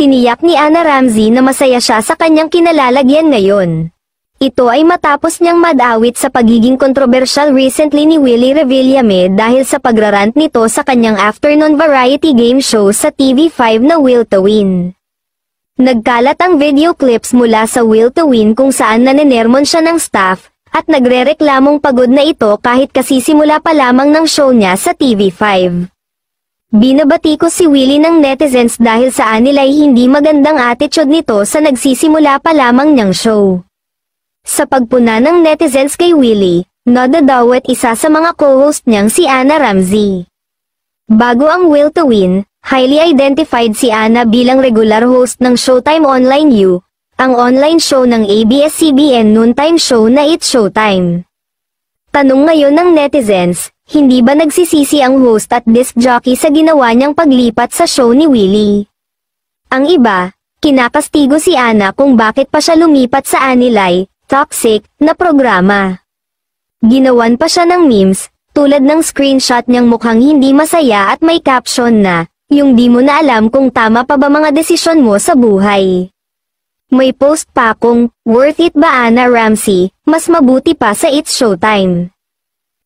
Tiniyak ni Ana Ramsey na masaya siya sa kanyang kinalalagyan ngayon. Ito ay matapos niyang madawit sa pagiging kontrobersyal recently ni Willie Revillame dahil sa pagrarant nito sa kanyang afternoon variety game show sa TV5 na Will to Win. Nagkalat ang video clips mula sa Will to Win kung saan nanenermon siya ng staff, at nagrereklamong pagod na ito kahit kasisimula pa lamang ng show niya sa TV5. Binabati ko si Willie ng netizens dahil sa anilay hindi magandang attitude nito sa nagsisimula pa lamang niyang show. Sa pagpuna ng netizens kay Willie, nadadawat isa sa mga co-host niyang si Ana Ramsey. Bago ang Will to Win, highly identified si Ana bilang regular host ng Showtime Online U, ang online show ng ABS-CBN noontime show na It's Showtime. Tanong ngayon ng netizens, hindi ba nagsisisi ang host at disc jockey sa ginawa niyang paglipat sa show ni Willie? Ang iba, kinakastigo si Ana kung bakit pa siya lumipat sa anilay, toxic, na programa. Ginawan pa siya ng memes, tulad ng screenshot niyang mukhang hindi masaya at may caption na, yung di mo na alam kung tama pa ba mga desisyon mo sa buhay. May post pa kung, worth it ba Ana Ramsey, mas mabuti pa sa It's Showtime.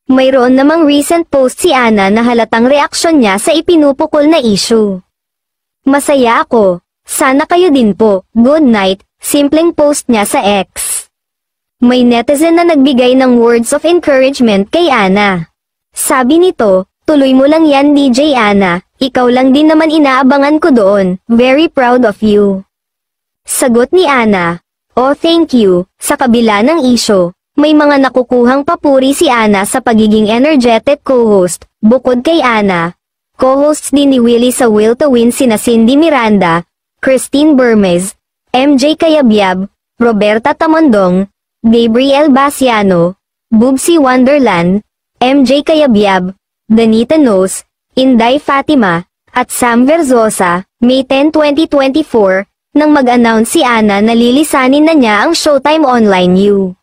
Mayroon namang recent post si Ana na halatang reaksyon niya sa ipinupukol na issue. Masaya ako, sana kayo din po, good night, simpleng post niya sa X. May netizen na nagbigay ng words of encouragement kay Ana. Sabi nito, tuloy mo lang yan DJ Ana, ikaw lang din naman inaabangan ko doon, very proud of you. Sagot ni Ana, oh thank you, sa kabila ng issue, may mga nakukuhang papuri si Ana sa pagiging energetic co-host, bukod kay Ana. Co-hosts din ni Willie sa Will to Win sina Cindy Miranda, Christine Bermez, MJ Cayabyab, Roberta Tamondong, Gabriel Basiano, Bubsy Wonderland, MJ Cayabyab, Danita Nos, Inday Fatima, at Sam Verzosa, May 10, 2024, nang mag-announce si Ana na lilisanin na niya ang Showtime Online U.